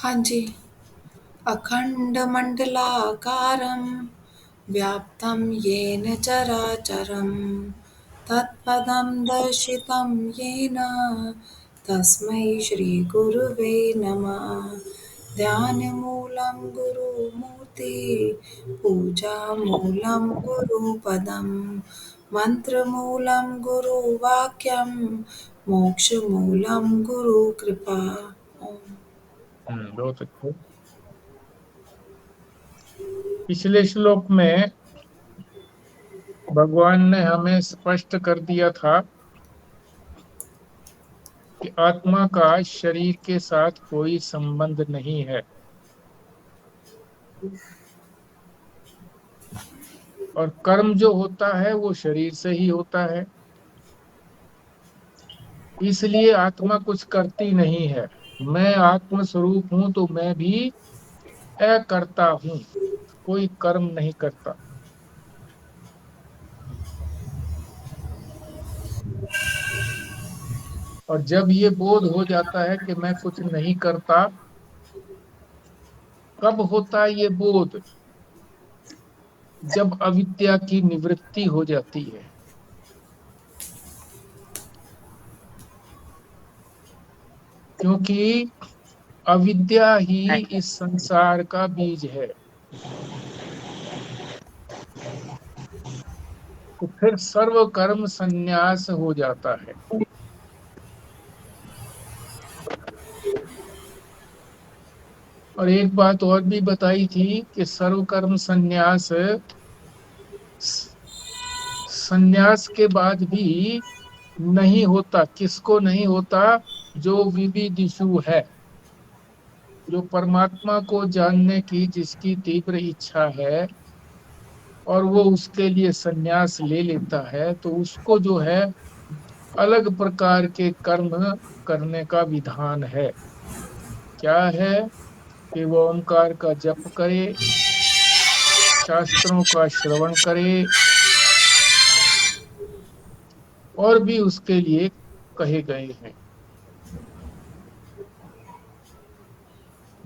हाँ जी। अखण्डमण्डलाकारं व्याप्तं येन चराचरं तत्पदं दर्शितं येन तस्मै श्रीगुरुवे नमः। ध्यानमूलं गुरुमूर्ति पूजामूलं गुरुपदं मन्त्रमूलं गुरुवाक्यं मोक्षमूलं गुरुकृपा। ओम। बहुत अच्छे। पिछले श्लोक में भगवान ने हमें स्पष्ट कर दिया था कि आत्मा का शरीर के साथ कोई संबंध नहीं है और कर्म जो होता है वो शरीर से ही होता है। इसलिए आत्मा कुछ करती नहीं है। मैं आत्म स्वरूप हूं तो मैं भी अकर्ता हूं, कोई कर्म नहीं करता। और जब ये बोध हो जाता है कि मैं कुछ नहीं करता, कब होता है ये बोध? जब अविद्या की निवृत्ति हो जाती है। क्योंकि अविद्या ही इस संसार का बीज है। तो फिर सर्व कर्म संन्यास हो जाता है। और एक बात और भी बताई थी कि सर्व कर्म संन्यास के बाद भी नहीं होता। किसको नहीं होता? जो विविदिशु है, जो परमात्मा को जानने की जिसकी तीव्र इच्छा है और वो उसके लिए संन्यास ले लेता है, तो उसको जो है अलग प्रकार के कर्म करने का विधान है। क्या है? कि वो ओंकार का जप करे, शास्त्रों का श्रवण करे, और भी उसके लिए कहे गए हैं।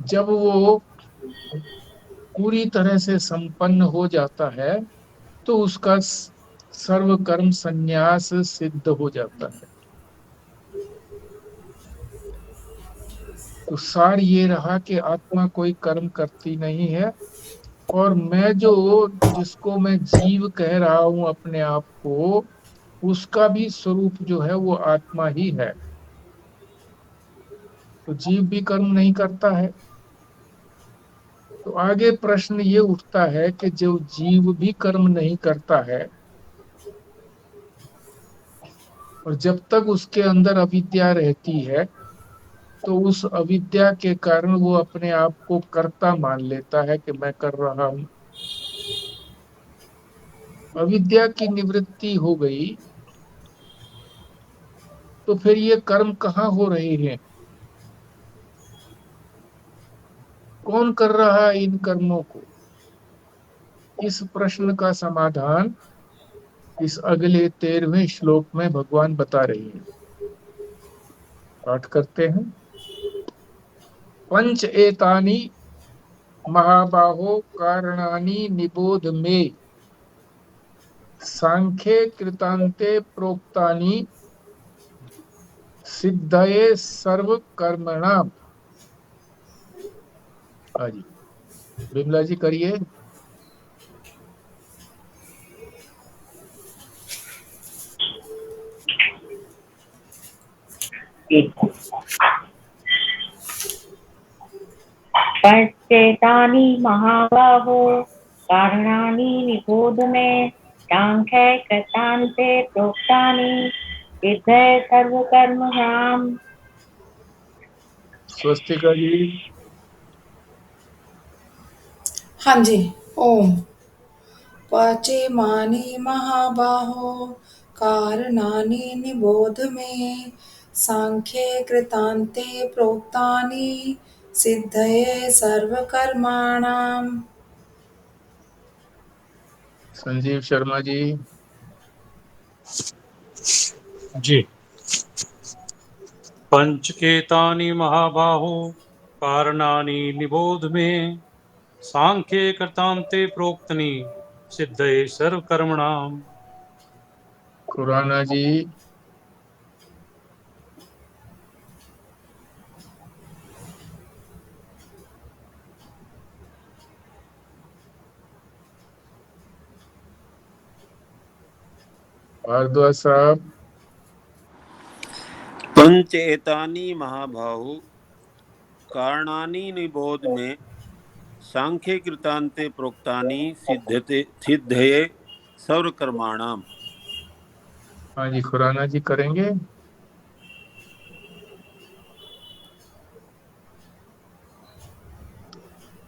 जब वो पूरी तरह से संपन्न हो जाता है तो उसका सर्व कर्म संन्यास सिद्ध हो जाता है। तो सार ये रहा कि आत्मा कोई कर्म करती नहीं है और मैं जो जिसको मैं जीव कह रहा हूं अपने आप को, उसका भी स्वरूप जो है वो आत्मा ही है। तो जीव भी कर्म नहीं करता है। तो आगे प्रश्न ये उठता है कि जो जीव भी कर्म नहीं करता है और जब तक उसके अंदर अविद्या रहती है, तो उस अविद्या के कारण वो अपने आप को कर्ता मान लेता है कि मैं कर रहा हूं। अविद्या की निवृत्ति हो गई तो फिर ये कर्म कहाँ हो रहे हैं? कौन कर रहा है इन कर्मों को? इस प्रश्न का समाधान इस अगले 13वें श्लोक में भगवान बता रहे हैं। पाठ करते हैं। पंच एतानि महाबाहो कारणानि निबोध मे सांख्ये कृतान्ते प्रोक्तानि सिद्धये सर्व कर्मणाम। हाँ जी, बिमला जी करिए। पश्चेतानि महाबाहो कारणानि निबोध मे सांख्ये कृतान्ते प्रोक्तानि सिद्धये सर्वकर्मणाम्। स्वस्तिका जी। हाँ जी। ओम। पचेमानि महाबाहो कारणानि निबोध मे सांख्ये कृतान्ते प्रोक्तानि सिद्धये सर्वकर्माणाम्। संजीव शर्मा जी। जी। पंचकेतानि महाबाहो कारणानि निबोध मे सांख्ये कृतान्ते प्रोक्तनि सिद्धये सर्वकर्मणाम्। खुराना जी। भारद्वाज साहब। पंच एतानि महाबाहु कारणानि निबोध में सांख्ये कृतान्ते प्रोक्तानि सिद्धये सर्वकर्माणाम्। हाँ जी, खुराना जी करेंगे।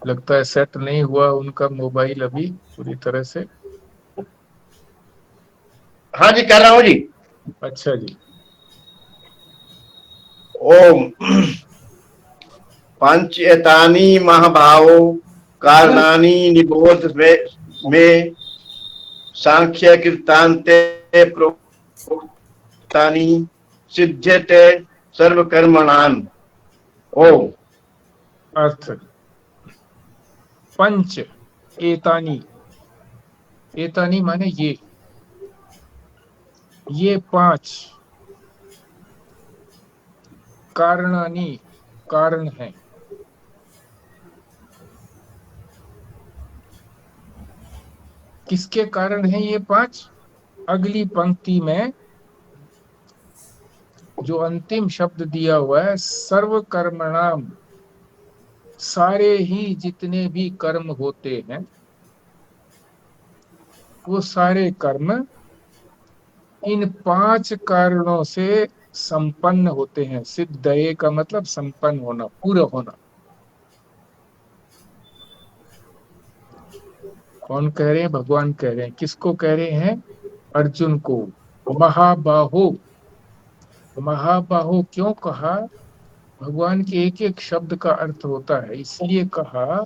लगता है सेट नहीं हुआ उनका मोबाइल अभी पूरी तरह से। हाँ जी, कर रहा हूँ जी। अच्छा जी। ओम पंच एतानि महाभावो कारणानि निबोध में सांख्य कृतान्ते प्रोक्तानि सिद्ध्यते सर्वकर्मणाम्। ओम। अर्थ पंच एतानी, एतानी माने ये पांच, कारणानी कारण है। किसके कारण है ये पांच? अगली पंक्ति में जो अंतिम शब्द दिया हुआ है, सर्व कर्मणाम, सारे ही जितने भी कर्म होते हैं वो सारे कर्म इन पांच कारणों से संपन्न होते हैं। सिद्धये का मतलब संपन्न होना, पूरा होना। कौन कह रहे हैं? भगवान कह रहे हैं। किसको कह रहे हैं? अर्जुन को। महाबाहो, महाबाहो क्यों कहा? भगवान के एक एक शब्द का अर्थ होता है, इसलिए कहा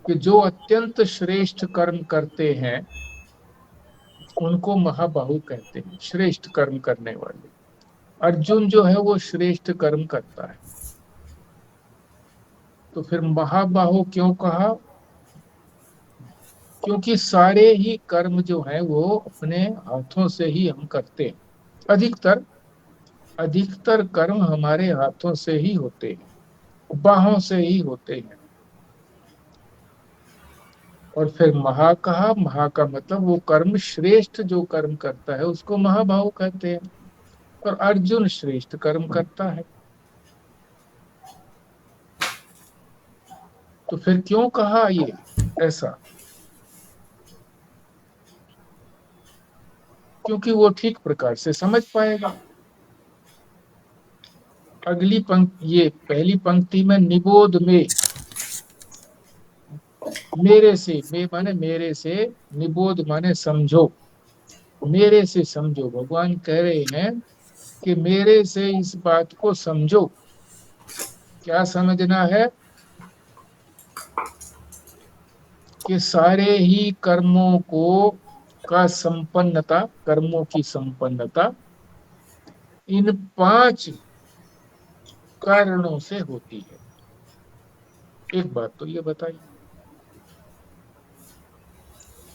कि जो अत्यंत श्रेष्ठ कर्म करते हैं उनको महाबाहु कहते हैं, श्रेष्ठ कर्म करने वाले। अर्जुन जो है वो श्रेष्ठ कर्म करता है, तो फिर महाबाहु क्यों कहा? क्योंकि सारे ही कर्म जो है वो अपने हाथों से ही हम करते हैं। अधिकतर कर्म हमारे हाथों से ही होते हैं, बाहों से ही होते हैं। और फिर महा कहा, महा का मतलब वो कर्म श्रेष्ठ जो कर्म करता है उसको महाबाहु कहते हैं। और अर्जुन श्रेष्ठ कर्म करता है, तो फिर क्यों कहा ये ऐसा? क्योंकि वो ठीक प्रकार से समझ पाएगा। अगली पंक्ति, ये पहली पंक्ति में निबोध में, मेरे से, मे माने मेरे से, निबोध माने समझो, मेरे से समझो। भगवान कह रहे हैं कि मेरे से इस बात को समझो। क्या समझना है? कि सारे ही कर्मों को का संपन्नता, कर्मों की संपन्नता इन पांच कारणों से होती है। एक बात तो ये बताइए।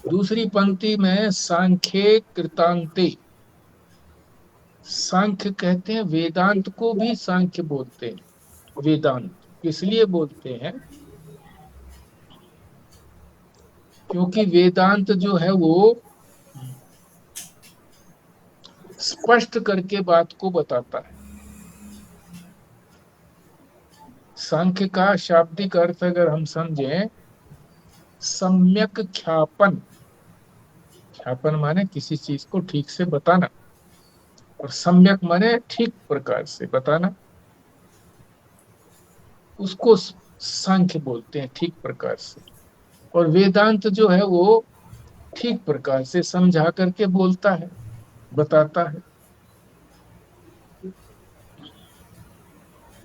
दूसरी पंक्ति में सांख्ये कृतांते, सांख्य कहते हैं, वेदांत को भी सांख्य बोलते हैं। वेदांत इसलिए बोलते हैं क्योंकि वेदांत जो है वो स्पष्ट करके बात को बताता है। सांख्य का शाब्दिक अर्थ अगर हम समझें, सम्यक ख्यापन, ख्यापन माने किसी चीज को ठीक से बताना, और सम्यक माने ठीक प्रकार से बताना, उसको सांख्य बोलते हैं, ठीक प्रकार से। और वेदांत जो है वो ठीक प्रकार से समझा करके बोलता है, बताता है।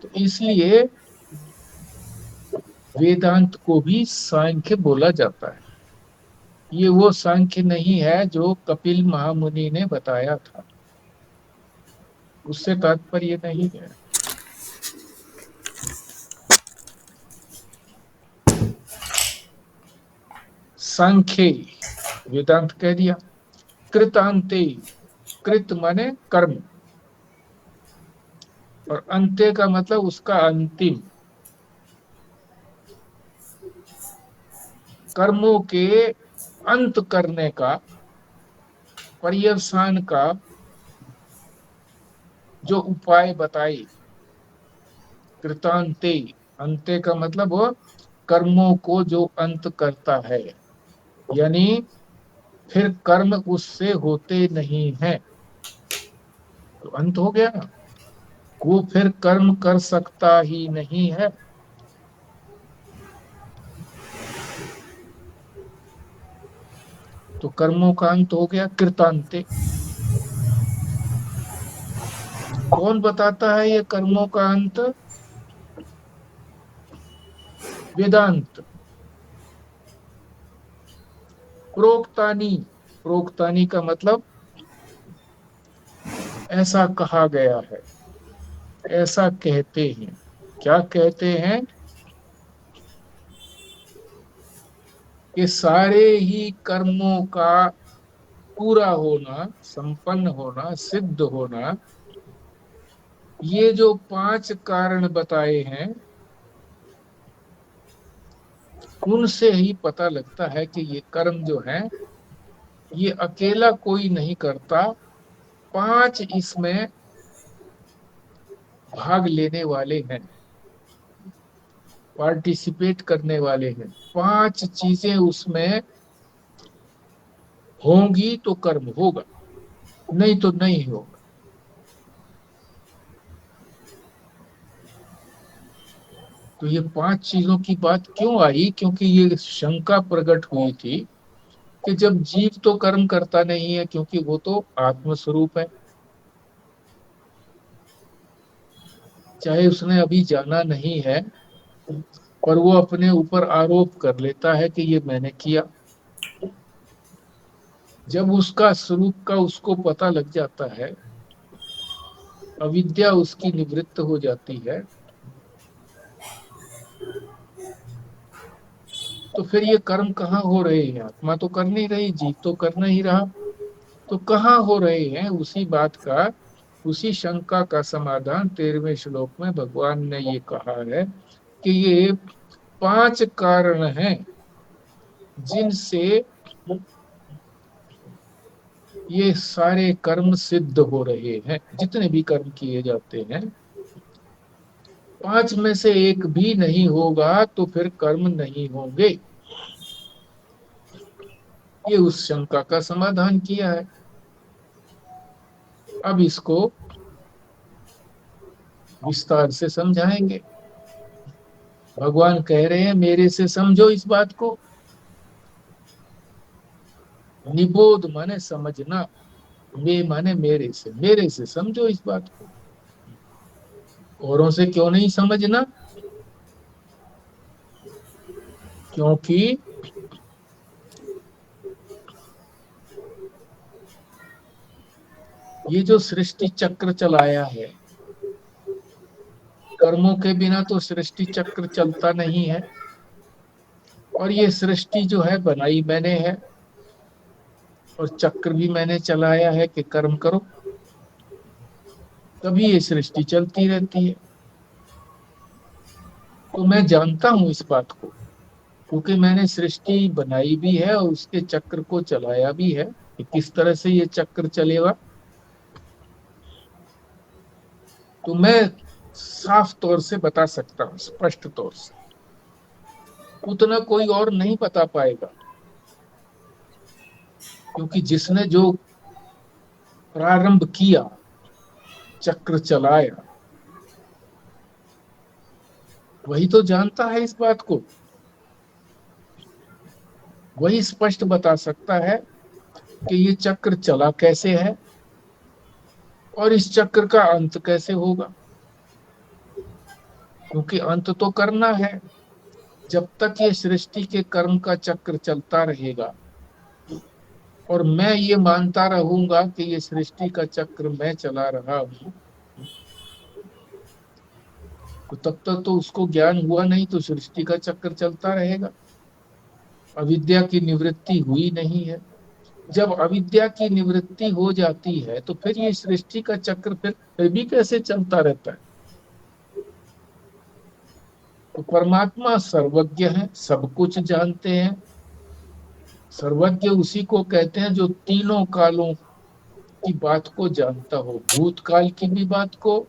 तो इसलिए वेदांत को भी सांख्य बोला जाता है। ये वो सांख्य नहीं है जो कपिल महामुनि ने बताया था। उससे तात्पर्य नहीं है। सांख्ये वेदांत कह दिया। कृतांते, कृत माने कर्म, और अंत्य का मतलब उसका अंतिम, कर्मों के अंत करने का, पर्यवसान का जो उपाय बताए। कृतांते, अंत्य का मतलब वो कर्मों को जो अंत करता है, यानी फिर कर्म उससे होते नहीं है, तो अंत हो गया ना, वो फिर कर्म कर सकता ही नहीं है। तो कर्मों का अंत हो गया कृतांते। कौन बताता है ये कर्मों का अंत? वेदांत। प्रोक्तानी, प्रोक्तानी का मतलब ऐसा कहा गया है, ऐसा कहते हैं। क्या कहते हैं? कि सारे ही कर्मों का पूरा होना, संपन्न होना, सिद्ध होना, ये जो 5 कारण बताए हैं, उनसे ही पता लगता है कि ये कर्म जो है ये अकेला कोई नहीं करता, 5 इसमें भाग लेने वाले हैं, पार्टिसिपेट करने वाले हैं। 5 चीजें उसमें होंगी तो कर्म होगा, नहीं तो नहीं होगा। तो ये 5 चीजों की बात क्यों आई? क्योंकि ये शंका प्रकट हुई थी कि जब जीव तो कर्म करता नहीं है, क्योंकि वो तो आत्म स्वरूप है, चाहे उसने अभी जाना नहीं है, पर वो अपने ऊपर आरोप कर लेता है कि ये मैंने किया। जब उसका स्वरूप का उसको पता लग जाता है, अविद्या उसकी निवृत्त हो जाती है, तो फिर ये कर्म कहाँ हो रहे हैं? आत्मा तो कर नहीं रही, जीव तो कर नहीं रहा, तो कहाँ हो रहे हैं? उसी बात का, उसी शंका का समाधान 13वें श्लोक में भगवान ने ये कहा है कि ये 5 कारण हैं जिनसे ये सारे कर्म सिद्ध हो रहे हैं। जितने भी कर्म किए जाते हैं, 5 में से एक भी नहीं होगा तो फिर कर्म नहीं होंगे। ये उस शंका का समाधान किया है। अब इसको विस्तार से समझाएंगे। भगवान कह रहे हैं मेरे से समझो इस बात को। निबोध माने समझना, वे माने मेरे से समझो इस बात को। औरों से क्यों नहीं समझना? क्योंकि ये जो सृष्टि चक्र चलाया है, कर्मों के बिना तो सृष्टि चक्र चलता नहीं है। और ये सृष्टि जो है बनाई मैंने है, और चक्र भी मैंने चलाया है कि कर्म करो, तभी ये सृष्टि चलती रहती है। तो मैं जानता हूं इस बात को, क्योंकि मैंने सृष्टि बनाई भी है और उसके चक्र को चलाया भी है कि किस तरह से ये चक्र चलेगा। तो मैं साफ तौर से बता सकता हूं, स्पष्ट तौर से, उतना कोई और नहीं बता पाएगा। क्योंकि जिसने जो प्रारंभ किया, चक्र चलाया, वही तो जानता है इस बात को। वही स्पष्ट बता सकता है कि ये चक्र चला कैसे है और इस चक्र का अंत कैसे होगा। क्योंकि अंत तो करना है। जब तक ये सृष्टि के कर्म का चक्र चलता रहेगा और मैं ये मानता रहूंगा कि ये सृष्टि का चक्र मैं चला रहा हूं, तो तब तक तो उसको ज्ञान हुआ नहीं, तो सृष्टि का चक्र चलता रहेगा। अविद्या की निवृत्ति हुई नहीं है। जब अविद्या की निवृत्ति हो जाती है तो फिर ये सृष्टि का चक्र फिर भी कैसे चलता रहता है? तो परमात्मा सर्वज्ञ है, सब कुछ जानते हैं। सर्वज्ञ उसी को कहते हैं जो तीनों कालों की बात को जानता हो, भूतकाल की भी बात को,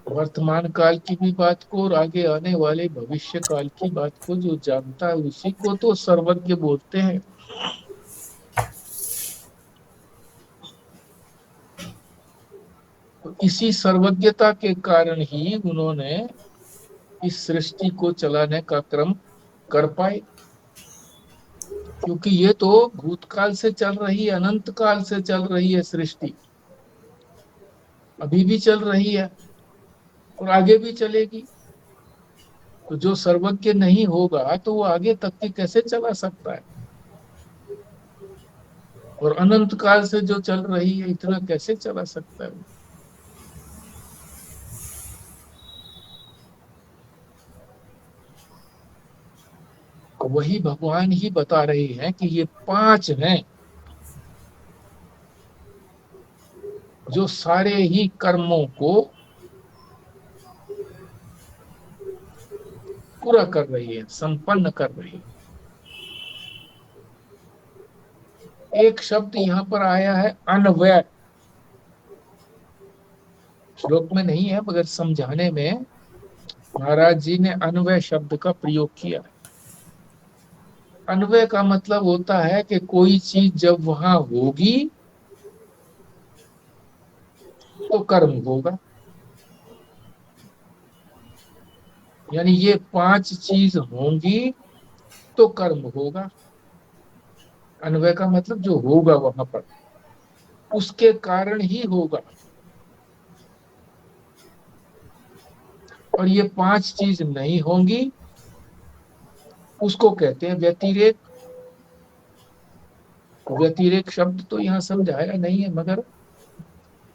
वर्तमान काल की भी बात को, और आगे आने वाले भविष्य काल की बात को जो जानता है, उसी को तो सर्वज्ञ बोलते हैं। तो इसी सर्वज्ञता के कारण ही उन्होंने इस सृष्टि को चलाने का क्रम कर पाए, क्योंकि ये तो भूतकाल से चल रही है, अनंत काल से चल रही है सृष्टि, अभी भी चल रही है और आगे भी चलेगी। तो जो सर्वज्ञ नहीं होगा तो वो आगे तक की कैसे चला सकता है? और अनंत काल से जो चल रही है, इतना कैसे चला सकता है? वही भगवान ही बता रहे हैं कि ये 5 हैं जो सारे ही कर्मों को पूरा कर रही है, संपन्न कर रही है। एक शब्द यहाँ पर आया है अन्वय, श्लोक में नहीं है मगर समझाने में महाराज जी ने अन्वय शब्द का प्रयोग किया है। अन्वय का मतलब होता है कि कोई चीज जब वहां होगी तो कर्म होगा। यानी ये 5 चीज होंगी तो कर्म होगा। अन्वय का मतलब जो होगा वहां पर, उसके कारण ही होगा। और ये 5 चीज नहीं होंगी, उसको कहते हैं व्यतिरेक। व्यतिरेक शब्द तो यहाँ समझाया नहीं है, मगर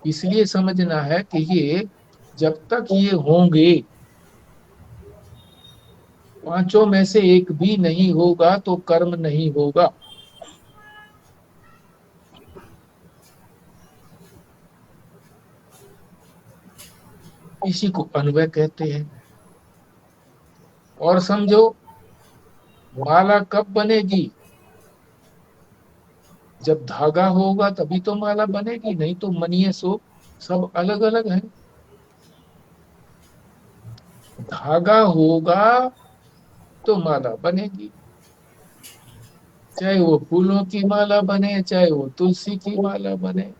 इसलिए समझना है कि ये जब तक ये होंगे, 5 में से एक भी नहीं होगा तो कर्म नहीं होगा। इसी को अन्वय कहते हैं। और समझो, माला कब बनेगी? जब धागा होगा तभी तो माला बनेगी, नहीं तो मनिए सो सब अलग अलग है। धागा होगा तो माला बनेगी, चाहे वो फूलों की माला बने, चाहे वो तुलसी की माला बने।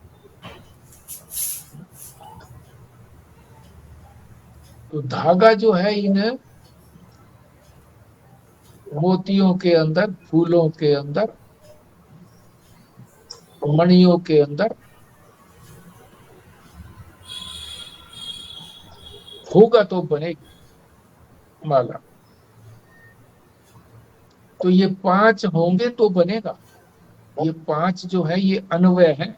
तो धागा जो है इन मोतियों के अंदर, फूलों के अंदर, मणियों के अंदर होगा तो बनेगी माला। तो ये 5 होंगे तो बनेगा। ये 5 जो है ये अन्वय है।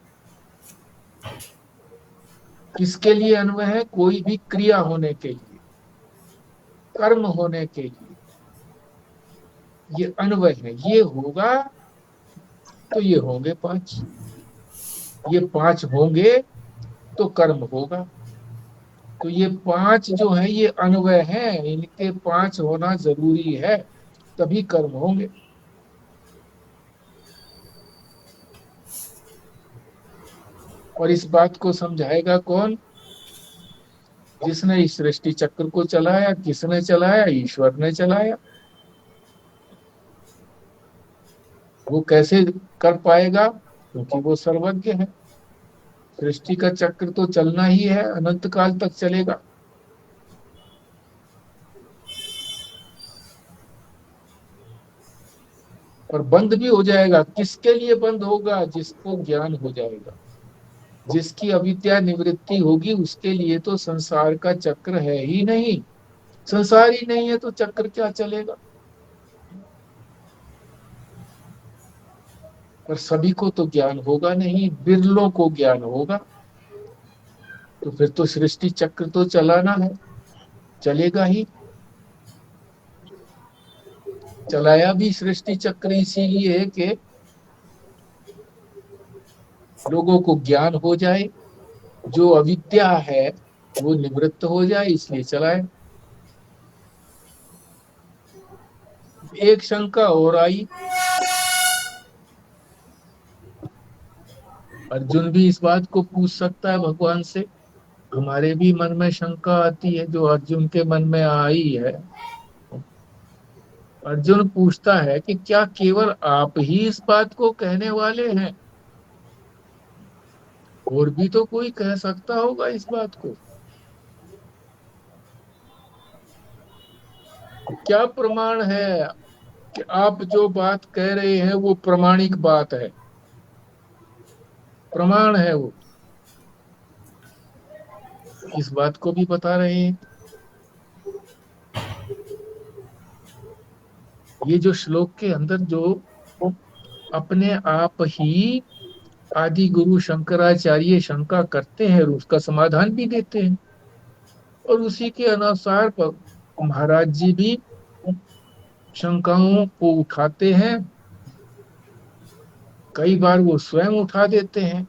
किसके लिए अन्वय है? कोई भी क्रिया होने के लिए, कर्म होने के लिए ये अन्वय है। ये होगा तो ये होंगे 5, ये 5 होंगे तो कर्म होगा। तो ये 5 जो है ये अन्वय है, इनके 5 होना जरूरी है, तभी कर्म होंगे। और इस बात को समझाएगा कौन? जिसने इस सृष्टि चक्र को चलाया। किसने चलाया? ईश्वर ने चलाया। वो कैसे कर पाएगा? क्योंकि वो सर्वज्ञ है। सृष्टि का चक्र तो चलना ही है, अनंत काल तक चलेगा। और बंद भी हो जाएगा। किसके लिए बंद होगा? जिसको ज्ञान हो जाएगा, जिसकी अविद्या निवृत्ति होगी, उसके लिए तो संसार का चक्र है ही नहीं। संसार ही नहीं है तो चक्र क्या चलेगा? पर सभी को तो ज्ञान होगा नहीं, बिरलों को ज्ञान होगा। तो फिर तो सृष्टि चक्र तो चलाना है, चलेगा ही। चलाया भी सृष्टि चक्र इसीलिए है कि लोगों को ज्ञान हो जाए, जो अविद्या है वो निवृत्त हो जाए, इसलिए चलाए। एक शंका और आई, अर्जुन भी इस बात को पूछ सकता है भगवान से। हमारे भी मन में शंका आती है जो अर्जुन के मन में आई है। अर्जुन पूछता है कि क्या केवल आप ही इस बात को कहने वाले हैं, और भी तो कोई कह सकता होगा इस बात को? क्या प्रमाण है कि आप जो बात कह रहे हैं वो प्रमाणिक बात है, प्रमाण है वो? इस बात को भी बता रहे हैं। ये जो श्लोक के अंदर जो अपने आप ही आदि गुरु शंकराचार्य शंका करते हैं, उसका समाधान भी देते हैं, और उसी के अनुसार महाराज जी भी शंकाओं को उठाते हैं। कई बार वो स्वयं उठा देते हैं,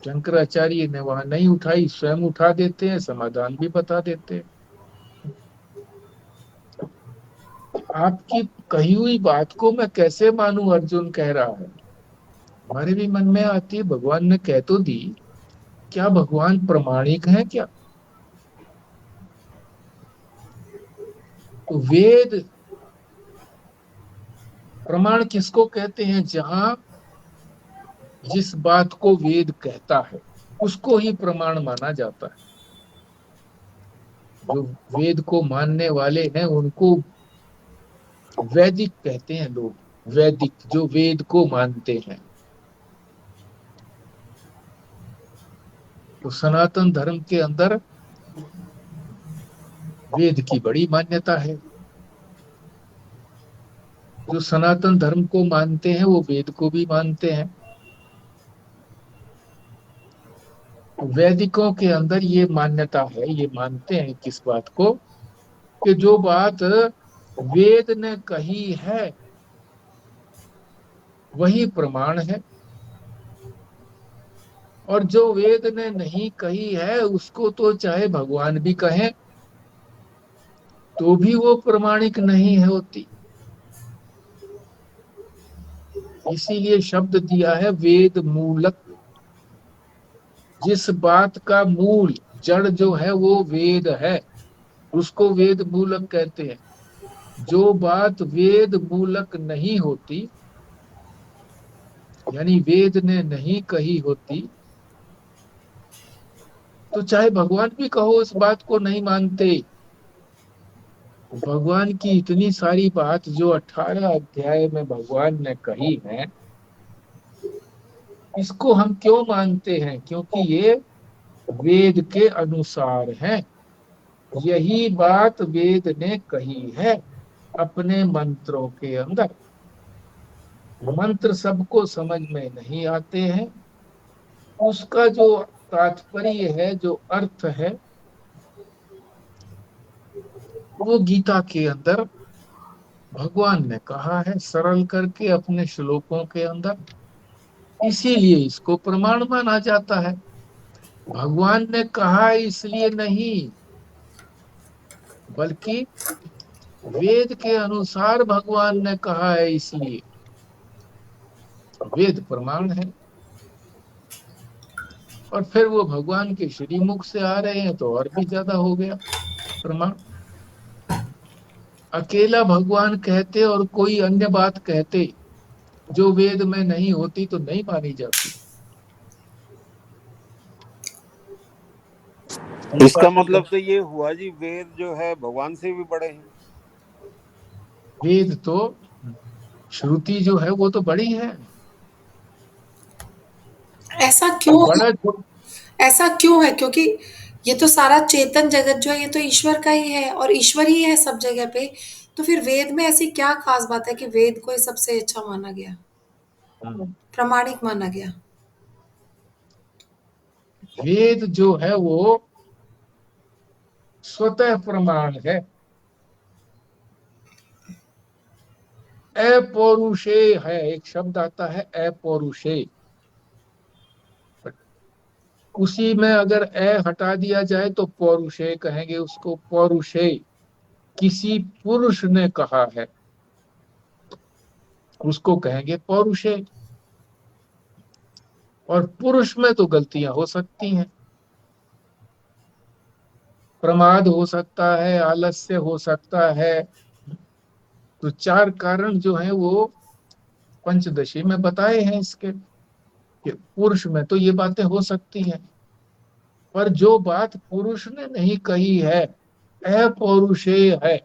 शंकराचार्य ने वहां नहीं उठाई, स्वयं उठा देते हैं, समाधान भी बता देते हैं। आपकी कही हुई बात को मैं कैसे मानूं, अर्जुन कह रहा है। हमारे भी मन में आती है, भगवान ने कह तो दी, क्या भगवान प्रमाणिक है क्या? तो वेद प्रमाण किसको कहते हैं? जहां जिस बात को वेद कहता है उसको ही प्रमाण माना जाता है। जो वेद को मानने वाले हैं उनको वैदिक कहते हैं लोग, वैदिक जो वेद को मानते हैं। तो सनातन धर्म के अंदर वेद की बड़ी मान्यता है। जो सनातन धर्म को मानते हैं वो वेद को भी मानते हैं। वैदिकों के अंदर ये मान्यता है, ये मानते हैं किस बात को, कि जो बात वेद ने कही है वही प्रमाण है, और जो वेद ने नहीं कही है उसको तो चाहे भगवान भी कहें तो भी वो प्रमाणिक नहीं है होती। इसीलिए शब्द दिया है वेद मूलक। जिस बात का मूल जड़ जो है वो वेद है, उसको वेद मूलक कहते हैं। जो बात वेद मूलक नहीं होती, यानी वेद ने नहीं कही होती, तो चाहे भगवान भी कहो उस बात को नहीं मानते। भगवान की इतनी सारी बात जो 18 अध्याय में भगवान ने कही है, इसको हम क्यों मानते हैं? क्योंकि ये वेद के अनुसार है। यही बात वेद ने कही है अपने मंत्रों के अंदर। मंत्र सबको समझ में नहीं आते हैं, उसका जो तात्पर्य है, जो अर्थ है, वो गीता के अंदर भगवान ने कहा है सरल करके अपने श्लोकों के अंदर। इसीलिए इसको प्रमाण माना जाता है। भगवान ने कहा इसलिए नहीं, बल्कि वेद के अनुसार भगवान ने कहा है, इसलिए वेद प्रमाण है। और फिर वो भगवान के श्रीमुख से आ रहे हैं तो और भी ज्यादा हो गया प्रमाण। अकेला भगवान कहते और कोई अन्य बात कहते जो वेद में नहीं होती तो नहीं मानी जाती। इसका मतलब तो ये हुआ जी, वेद जो है भगवान से भी बड़े हैं। वेद तो श्रुति जो है वो तो बड़ी है। ऐसा क्यों है? बड़ा ऐसा क्यों है? क्योंकि ये तो सारा चेतन जगत जो है ये तो ईश्वर का ही है, और ईश्वर ही है सब जगह पे। तो फिर वेद में ऐसी क्या खास बात है कि वेद को ही सबसे अच्छा माना गया, प्रमाणिक माना गया? वेद जो है वो स्वतः प्रमाण है। अपौरुषे है, एक शब्द आता है अपौरुषे, उसी में अगर हटा दिया जाए तो पौरुषे कहेंगे उसको। पौरुषे किसी पुरुष ने कहा है, उसको कहेंगे पौरुषे। और पुरुष में तो गलतियां हो सकती हैं, प्रमाद हो सकता है, आलस्य हो सकता है। तो 4 कारण जो हैं वो पंचदशी में बताए हैं इसके, कि पुरुष में तो ये बातें हो सकती हैं। पर जो बात पुरुष ने नहीं कही है, अपौरुषे है,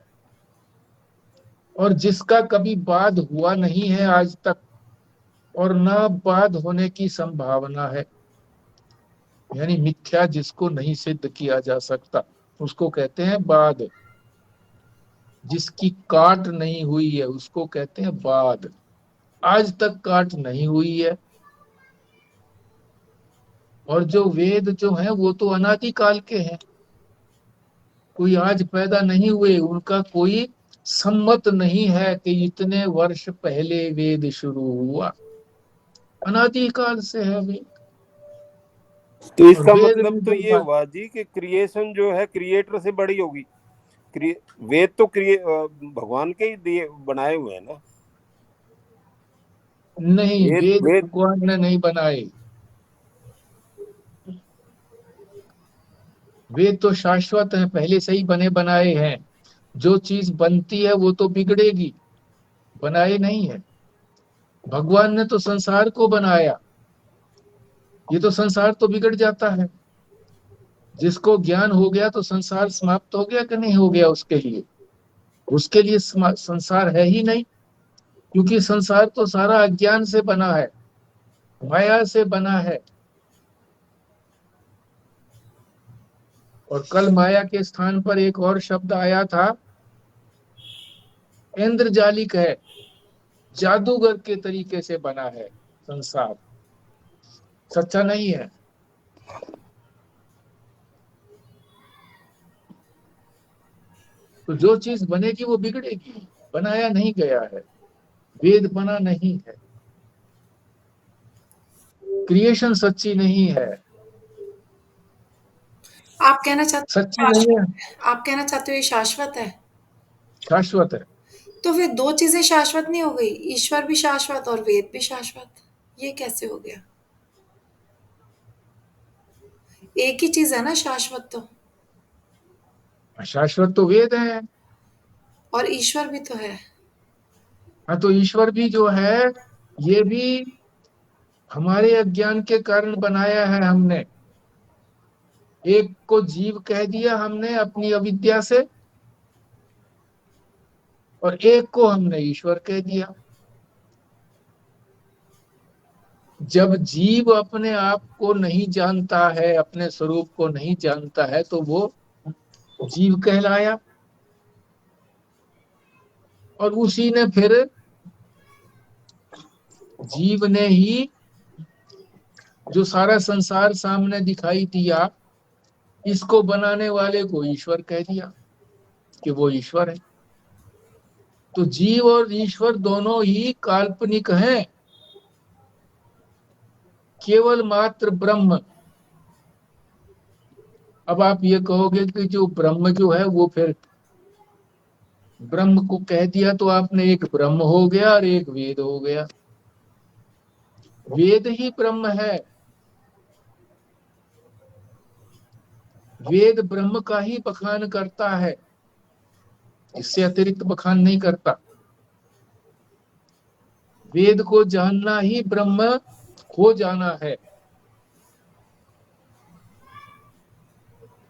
और जिसका कभी बाद हुआ नहीं है आज तक, और ना बाद होने की संभावना है, यानी मिथ्या जिसको नहीं सिद्ध किया जा सकता, उसको कहते हैं बाद। जिसकी काट नहीं हुई है उसको कहते हैं बाद। आज तक काट नहीं हुई है। और जो वेद जो है वो तो अनादि काल के हैं, कोई आज पैदा नहीं हुए, उनका कोई सम्मत नहीं है कि इतने वर्ष पहले वेद शुरू हुआ। अनादि काल से है वेद। तो और इसका वेद मतलब में तो जो ये हुआ जी कि क्रिएशन जो है क्रिएटर से बड़ी होगी। वेद तो भगवान के ही दिए बनाए हुए हैं ना। नहीं, वेद वेद वेद भगवान ने नहीं बनाए। वेद तो शाश्वत है, पहले से ही बने बनाए हैं। जो चीज बनती है वो तो बिगड़ेगी, बनाए नहीं है। भगवान ने तो संसार को बनाया, ये तो संसार तो बिगड़ जाता है। जिसको ज्ञान हो गया तो संसार समाप्त हो गया कि नहीं हो गया उसके लिए? उसके लिए संसार है ही नहीं, क्योंकि संसार तो सारा अज्ञान से बना है, माया से बना है। और कल माया के स्थान पर एक और शब्द आया था, इंद्रजालिक है, जादूगर के तरीके से बना है संसार, सच्चा नहीं है। तो जो चीज बनेगी वो बिगड़ेगी, बनाया नहीं गया है, वेद बना नहीं है, क्रिएशन सच्ची नहीं है, आप कहना चाहते सच्ची हो नहीं है, शाश्वत है? आप कहना चाहते हो ये शाश्वत है? शाश्वत है। तो फिर 2 चीज़ें शाश्वत नहीं हो गई? ईश्वर भी शाश्वत और वेद भी शाश्वत। ये कैसे हो गया? एक ही चीज़ है ना शाश्वत तो, शाश्वत तो वेद है। और ईश्वर भी तो है। हाँ, तो ईश्वर भी जो है ये भी हमारे अज्ञान के कारण बनाया है हमने। एक को जीव कह दिया हमने अपनी अविद्या से, और एक को हमने ईश्वर कह दिया। जब जीव अपने आप को नहीं जानता है, अपने स्वरूप को नहीं जानता है, तो वो जीव कहलाया। और उसी ने फिर, जीव ने ही जो सारा संसार सामने दिखाई दिया, इसको बनाने वाले को ईश्वर कह दिया कि वो ईश्वर है। तो जीव और ईश्वर दोनों ही काल्पनिक हैं, केवल मात्र ब्रह्म। अब आप ये कहोगे कि जो ब्रह्म जो है वो फिर ब्रह्म को कह दिया तो आपने एक ब्रह्म हो गया और एक वेद हो गया। वेद ही ब्रह्म है, वेद ब्रह्म का ही बखान करता है, इससे अतिरिक्त बखान नहीं करता। वेद को जानना ही ब्रह्म हो जाना है।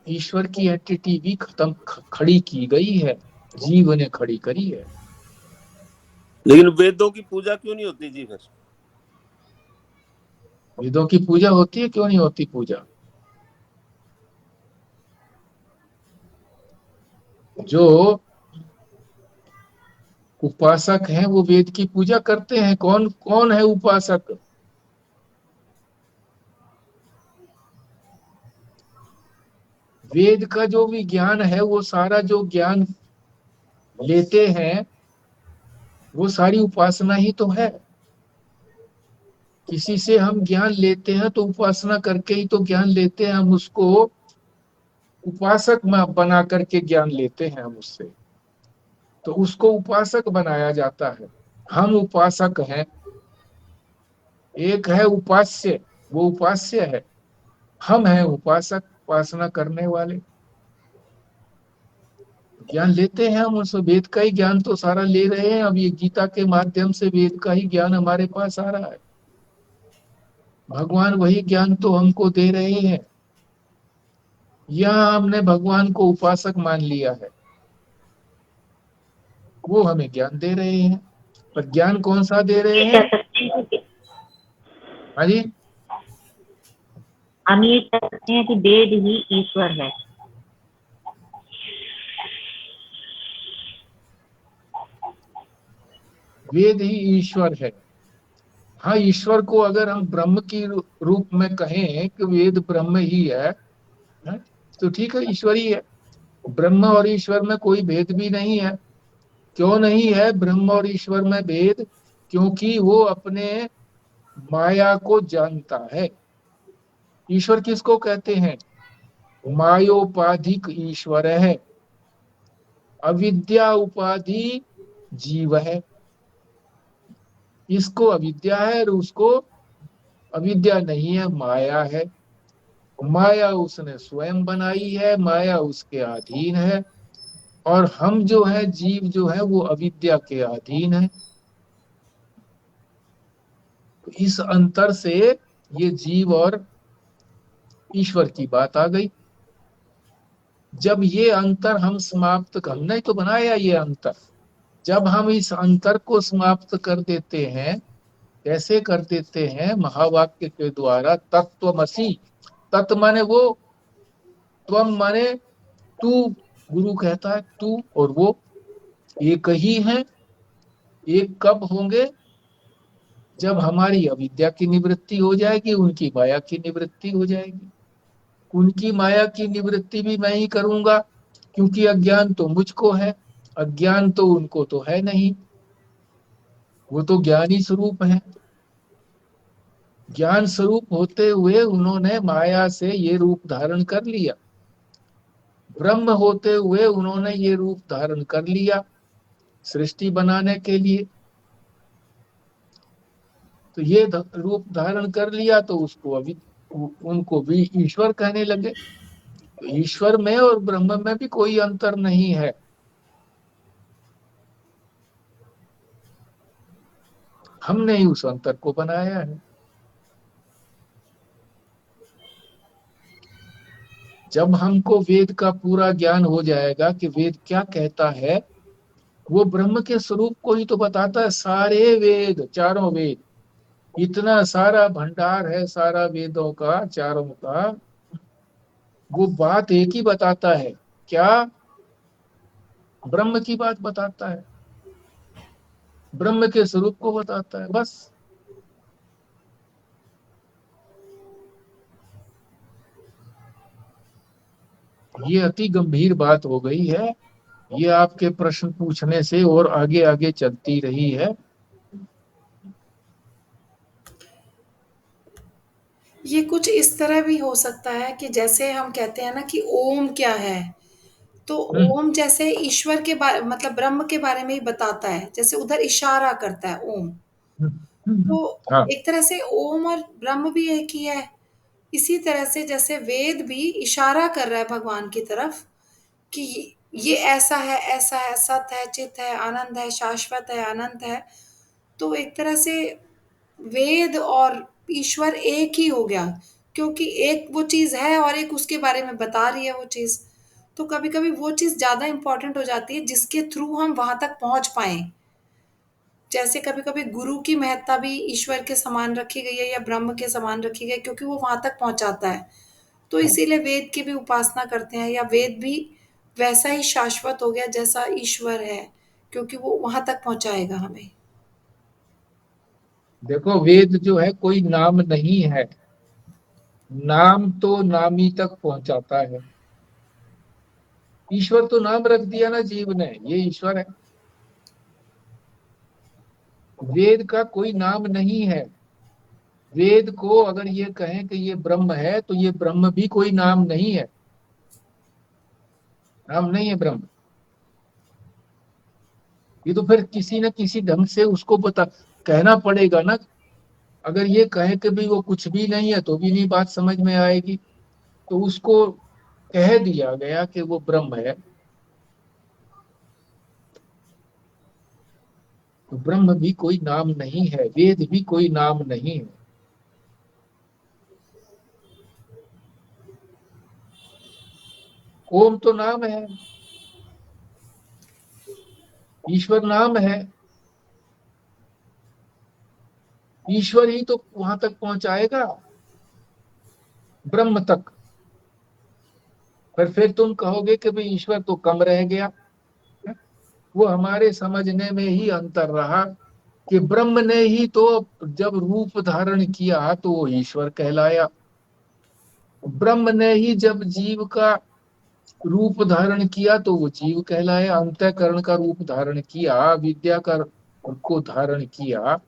ईश्वर की एंटिटी भी खत्म खड़ी की गई है, जीव ने खड़ी करी है। लेकिन वेदों की पूजा क्यों नहीं होती जी? फिर वेदों की पूजा होती है, क्यों नहीं होती पूजा? जो उपासक हैं वो वेद की पूजा करते हैं। कौन कौन है उपासक? वेद का जो भी ज्ञान है, वो सारा जो ज्ञान लेते हैं वो सारी उपासना ही तो है। किसी से हम ज्ञान लेते हैं तो उपासना करके ही तो ज्ञान लेते हैं, हम उसको उपासक बना करके ज्ञान लेते हैं हम उससे, तो उसको उपासक बनाया जाता है। हम उपासक हैं, एक है उपास्य, वो उपास्य है, हम हैं उपासक, उपासना करने वाले। ज्ञान लेते हैं हम उस वेद का ही ज्ञान तो सारा ले रहे हैं। अब ये गीता के माध्यम से वेद का ही ज्ञान हमारे पास आ रहा है, भगवान वही ज्ञान तो हमको दे रहे हैं। यहाँ हमने भगवान को उपासक मान लिया है, वो हमें ज्ञान दे रहे हैं, पर ज्ञान कौन सा दे रहे ये हैं? कह सकते हैं कि हाँ जी, हम ये कह सकते हैं कि वेद ही ईश्वर है। वेद ही ईश्वर है। हाँ, ईश्वर को अगर हम ब्रह्म की रूप में कहें कि वेद ब्रह्म ही है, तो ठीक है, ईश्वर ही है। ब्रह्म और ईश्वर में कोई भेद भी नहीं है। क्यों नहीं है ब्रह्म और ईश्वर में भेद? क्योंकि वो अपने माया को जानता है। ईश्वर किसको कहते हैं? मायोपाधिक ईश्वर है, अविद्या उपाधि जीव है। इसको अविद्या है और उसको अविद्या नहीं है, माया है। माया उसने स्वयं बनाई है, माया उसके अधीन है, और हम जो है जीव जो है वो अविद्या के अधीन है। तो इस अंतर से ये जीव और ईश्वर की बात आ गई। जब ये अंतर हम समाप्त, हमने तो बनाया ये अंतर, जब हम इस अंतर को समाप्त कर देते हैं, कैसे कर देते हैं? महावाक्य के द्वारा। तत्वमसि, तत् माने वो, त्वम माने तू, गुरु कहता है तू और वो एक ही है। एक कब होंगे? जब हमारी अविद्या की निवृत्ति हो जाएगी, उनकी माया की निवृत्ति हो जाएगी। उनकी माया की निवृत्ति भी मैं ही करूंगा, क्योंकि अज्ञान तो मुझको है, अज्ञान तो उनको तो है नहीं, वो तो ज्ञानी स्वरूप है। ज्ञान स्वरूप होते हुए उन्होंने माया से ये रूप धारण कर लिया, ब्रह्म होते हुए उन्होंने ये रूप धारण कर लिया सृष्टि बनाने के लिए। तो ये रूप धारण कर लिया तो उसको अभी उनको भी ईश्वर कहने लगे। तो ईश्वर में और ब्रह्म में भी कोई अंतर नहीं है। हमने ही उस अंतर को बनाया है। जब हमको वेद का पूरा ज्ञान हो जाएगा कि वेद क्या कहता है, वो ब्रह्म के स्वरूप को ही तो बताता है। सारे वेद, चारों वेद, इतना सारा भंडार है सारा वेदों का, चारों का, वो बात एक ही बताता है। क्या? ब्रह्म की बात बताता है, ब्रह्म के स्वरूप को बताता है, बस। ये अति गंभीर बात हो गई है। ये आपके प्रश्न पूछने से और आगे आगे चलती रही है। ये कुछ इस तरह भी हो सकता है कि जैसे हम कहते हैं ना कि ओम क्या है, तो हम्म, ओम जैसे ईश्वर के बारे मतलब ब्रह्म के बारे में ही बताता है, जैसे उधर इशारा करता है ओम। तो हाँ, एक तरह से ओम और ब्रह्म भी एक ही है। इसी तरह से जैसे वेद भी इशारा कर रहा है भगवान की तरफ कि ये ऐसा है, सत है, चित है, आनंद है, शाश्वत है, अनंत है। तो एक तरह से वेद और ईश्वर एक ही हो गया, क्योंकि एक वो चीज़ है और एक उसके बारे में बता रही है वो चीज़। तो कभी-कभी वो चीज़ ज़्यादा इम्पोर्टेंट हो जाती है जिसके थ्रू हम वहाँ तक पहुँच पाएँ। जैसे कभी-कभी गुरु की महत्ता भी ईश्वर के समान रखी गई है या ब्रह्म के समान रखी गई है, क्योंकि वो वहाँ तक पहुँचाता है। तो इसीलिए वेद की भी उपासना करते हैं, या वेद भी वैसा ही शाश्वत हो गया जैसा ईश्वर है, क्योंकि वो वहाँ तक पहुँचाएगा हमें। देखो, वेद जो है कोई नाम नहीं है, नाम तो नामी तक पहुंचाता है। ईश्वर तो नाम रख दिया ना जीव ने, ये ईश्वर है। वेद का कोई नाम नहीं है। वेद को अगर ये कहें कि ये ब्रह्म है, तो ये ब्रह्म भी कोई नाम नहीं है, नाम नहीं है ब्रह्म। ये तो फिर किसी न किसी ढंग से उसको बता कहना पड़ेगा ना। अगर ये कहे कि भी वो कुछ भी नहीं है, तो भी नहीं बात समझ में आएगी। तो उसको कह दिया गया कि वो ब्रह्म है। तो ब्रह्म भी कोई नाम नहीं है, वेद भी कोई नाम नहीं है। ओम तो नाम है, ईश्वर नाम है। ईश्वर ही तो वहां तक पहुंचाएगा, ब्रह्म तक। पर फिर तुम कहोगे कि भाई ईश्वर तो कम रह गया। वो हमारे समझने में ही अंतर रहा कि ब्रह्म ने ही तो जब रूप धारण किया तो वो ईश्वर कहलाया। ब्रह्म ने ही जब जीव का रूप धारण किया तो वो जीव कहलाया। अंतःकरण का रूप धारण किया, विद्या का को धारण किया।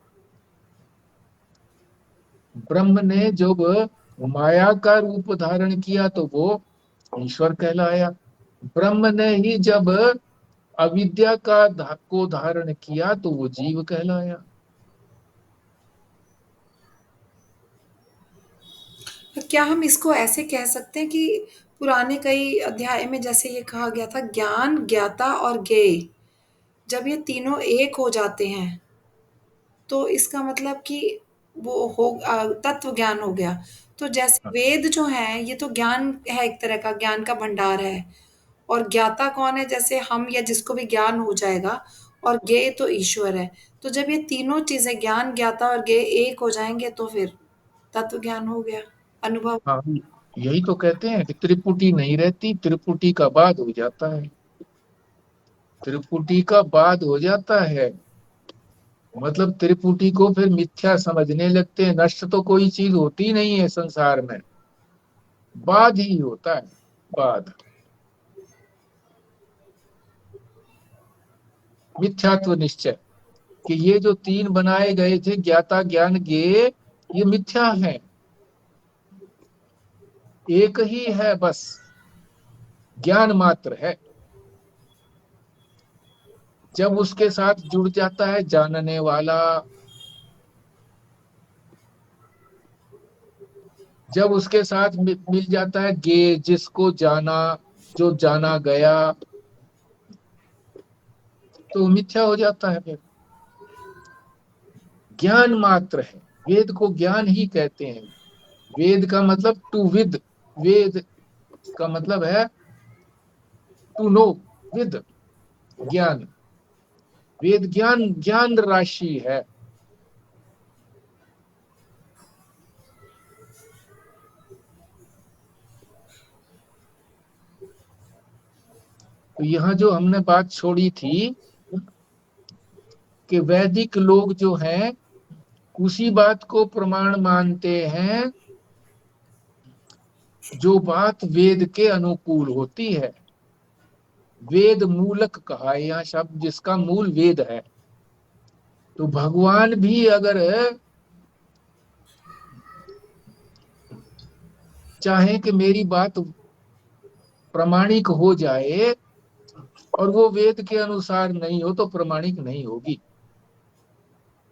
ब्रह्म ने जब माया का रूप धारण किया तो वो ईश्वर कहलाया। ब्रह्म ने ही जब अविद्या को धारण किया तो वो जीव कहलाया। तो क्या हम इसको ऐसे कह सकते हैं कि पुराने कई अध्याय में जैसे ये कहा गया था, ज्ञान, ज्ञाता और ज्ञेय, जब ये तीनों एक हो जाते हैं तो इसका मतलब कि वो तत्व ज्ञान हो गया। तो जैसे वेद जो है ये तो ज्ञान है, एक तरह का ज्ञान का भंडार है। और ज्ञाता कौन है? जैसे हम या जिसको भी ज्ञान हो जाएगा। और ज्ञेय तो ईश्वर है। तो जब ये तीनों चीजें ज्ञान, ज्ञाता और ज्ञेय एक हो जाएंगे तो फिर तत्व ज्ञान हो गया, अनुभव। हाँ, यही तो कहते हैं कि त्रिपुटी नहीं रहती, त्रिपुटी का बाद हो जाता है। त्रिपुटी का बाद हो जाता है मतलब त्रिपुटी को फिर मिथ्या समझने लगते हैं। नष्ट तो कोई चीज होती नहीं है संसार में, बाद ही होता है, बाद। मिथ्यात्व निश्चय कि ये जो तीन बनाए गए थे, ज्ञाता, ज्ञान, ज्ञेय, ये मिथ्या है। एक ही है, बस ज्ञान मात्र है। जब उसके साथ जुड़ जाता है जानने वाला, जब उसके साथ मिल जाता है ज्ञेय, जिसको जाना, जो जाना गया, तो मिथ्या हो जाता है। फिर ज्ञान मात्र है। वेद को ज्ञान ही कहते हैं। वेद का मतलब टू विद, वेद का मतलब है टू नो, विद, ज्ञान। वेद ज्ञान, ज्ञान राशि है। तो यहाँ जो हमने बात छोड़ी थी कि वैदिक लोग जो हैं उसी बात को प्रमाण मानते हैं जो बात वेद के अनुकूल होती है। वेद मूलक कहा है यहाँ शब्द, जिसका मूल वेद है। तो भगवान भी अगर चाहे कि मेरी बात प्रमाणिक हो जाए और वो वेद के अनुसार नहीं हो, तो प्रमाणिक नहीं होगी।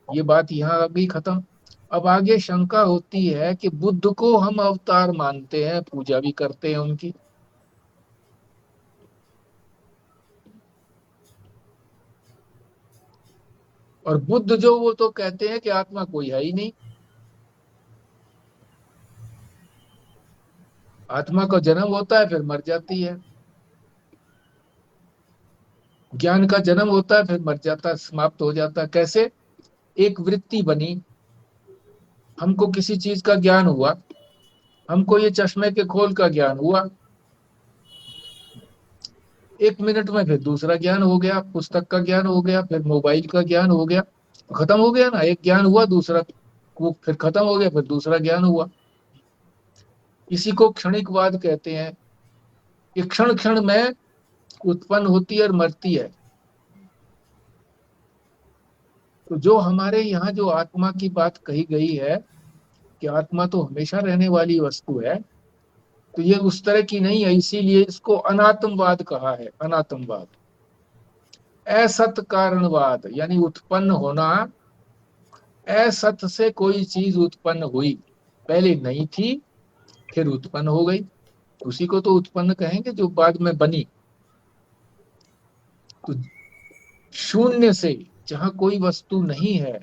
ये बात यहाँ अभी खत्म। अब आगे शंका होती है कि बुद्ध को हम अवतार मानते हैं, पूजा भी करते हैं उनकी। और बुद्ध जो, वो तो कहते हैं कि आत्मा कोई है ही नहीं। आत्मा का जन्म होता है, फिर मर जाती है। ज्ञान का जन्म होता है, फिर मर जाता है, समाप्त हो जाता है। कैसे? एक वृत्ति बनी, हमको किसी चीज का ज्ञान हुआ, हमको ये चश्मे के खोल का ज्ञान हुआ, 1 मिनट में फिर दूसरा ज्ञान हो गया, पुस्तक का ज्ञान हो गया, फिर मोबाइल का ज्ञान हो गया। खत्म हो गया ना, एक ज्ञान हुआ, दूसरा वो फिर खत्म हो गया, फिर दूसरा ज्ञान हुआ। इसी को क्षणिकवाद कहते हैं। कि क्षण क्षण में उत्पन्न होती है और मरती है। तो जो हमारे यहाँ जो आत्मा की बात कही गई है कि आत्मा तो हमेशा रहने वाली वस्तु है, तो ये उस तरह की नहीं है, इसीलिए इसको अनात्मवाद कहा है। अनात्मवाद, असत कारणवाद, यानी उत्पन्न होना, असत से कोई चीज उत्पन्न हुई, पहले नहीं थी फिर उत्पन्न हो गई, उसी को तो उत्पन्न कहेंगे जो बाद में बनी। तो शून्य से, जहां कोई वस्तु नहीं है,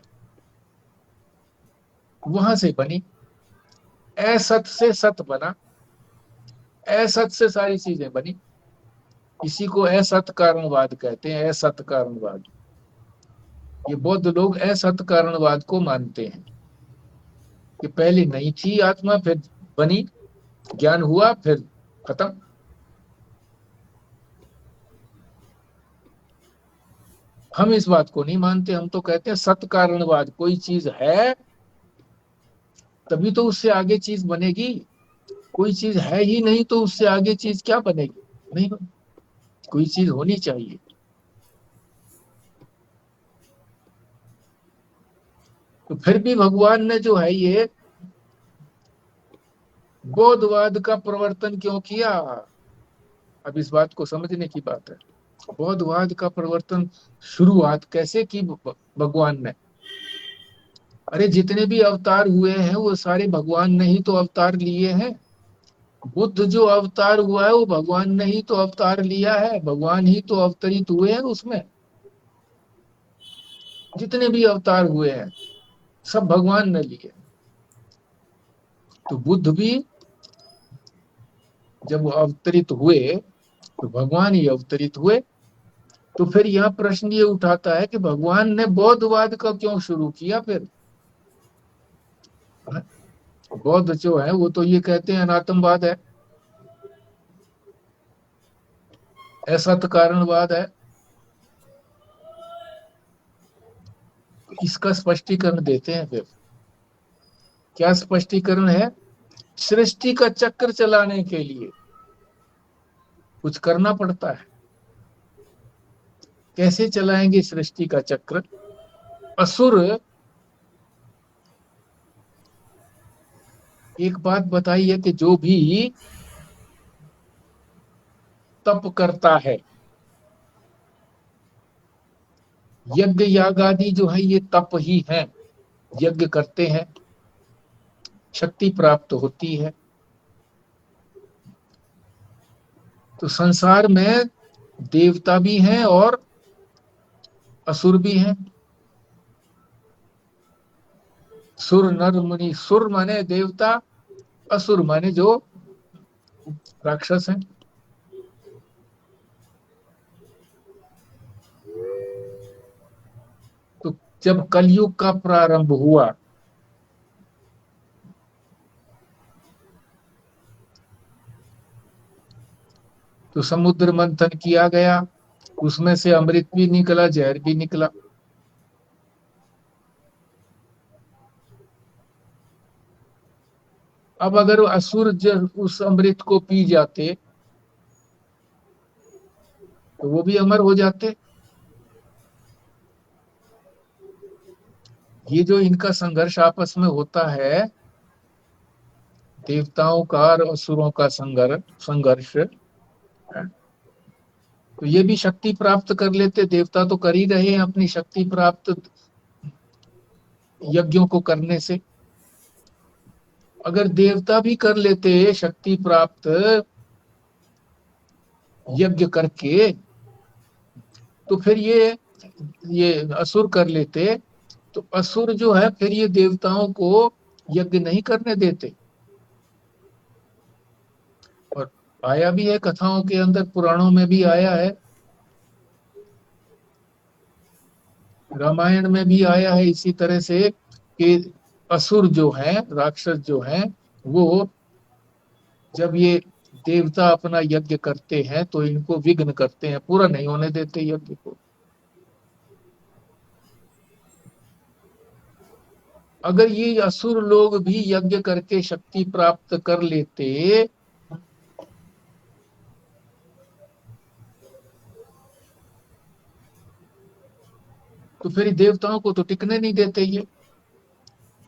वहां से बनी। असत से सत बना, असत से सारी चीजें बनी, इसी को असत कारणवाद कहते हैं। असत कारणवाद, ये बौद्ध लोग असत कारणवाद को मानते हैं कि पहले नहीं थी आत्मा, फिर बनी, ज्ञान हुआ, फिर खत्म। हम इस बात को नहीं मानते, हम तो कहते हैं सत कारणवाद, कोई चीज है तभी तो उससे आगे चीज बनेगी, कोई चीज है ही नहीं तो उससे आगे चीज क्या बनेगी, नहीं बनेगी, कोई चीज होनी चाहिए। तो फिर भी भगवान ने जो है ये बौद्धवाद का प्रवर्तन क्यों किया, अब इस बात को समझने की बात है। बौद्धवाद का प्रवर्तन शुरुआत कैसे की भगवान ने? अरे जितने भी अवतार हुए हैं वो सारे भगवान ने ही तो अवतार लिए हैं। बुद्ध जो अवतार हुआ है वो भगवान ने ही तो अवतार लिया है, भगवान ही तो अवतरित हुए हैं उसमें। जितने भी अवतार हुए हैं सब भगवान ने लिए। तो बुद्ध भी जब अवतरित हुए तो भगवान ही अवतरित हुए। तो फिर यह प्रश्न ये उठाता है कि भगवान ने बौद्धवाद का क्यों शुरू किया? फिर बौद्ध जो है वो तो ये कहते हैं अनात्मवाद है, असत कारणवाद है। इसका स्पष्टीकरण देते हैं। फिर क्या स्पष्टीकरण है? सृष्टि का चक्र चलाने के लिए कुछ करना पड़ता है। कैसे चलाएंगे सृष्टि का चक्र? असुर, एक बात बताइए कि जो भी तप करता है, यज्ञ याग आदि जो है ये तप ही है, यज्ञ करते हैं, शक्ति प्राप्त होती है। तो संसार में देवता भी हैं और असुर भी हैं। सुर नर मुनि, सुर माने देवता, असुर माने जो राक्षस हैं। तो जब कलयुग का प्रारंभ हुआ तो समुद्र मंथन किया गया, उसमें से अमृत भी निकला, जहर भी निकला। अब अगर असुर जब उस अमृत को पी जाते तो वो भी अमर हो जाते। ये जो इनका संघर्ष आपस में होता है, देवताओं का और असुरों का संघर्ष, तो ये भी शक्ति प्राप्त कर लेते। देवता तो कर ही रहे हैं अपनी शक्ति प्राप्त यज्ञों को करने से। अगर देवता भी कर लेते शक्ति प्राप्त यज्ञ करके, तो फिर ये असुर कर लेते, तो असुर जो है फिर ये देवताओं को यज्ञ नहीं करने देते। और आया भी है कथाओं के अंदर, पुराणों में भी आया है, रामायण में भी आया है इसी तरह से कि असुर जो हैं, राक्षस जो हैं, वो जब ये देवता अपना यज्ञ करते हैं तो इनको विघ्न करते हैं, पूरा नहीं होने देते यज्ञ को। अगर ये असुर लोग भी यज्ञ करके शक्ति प्राप्त कर लेते तो फिर देवताओं को तो टिकने नहीं देते ये।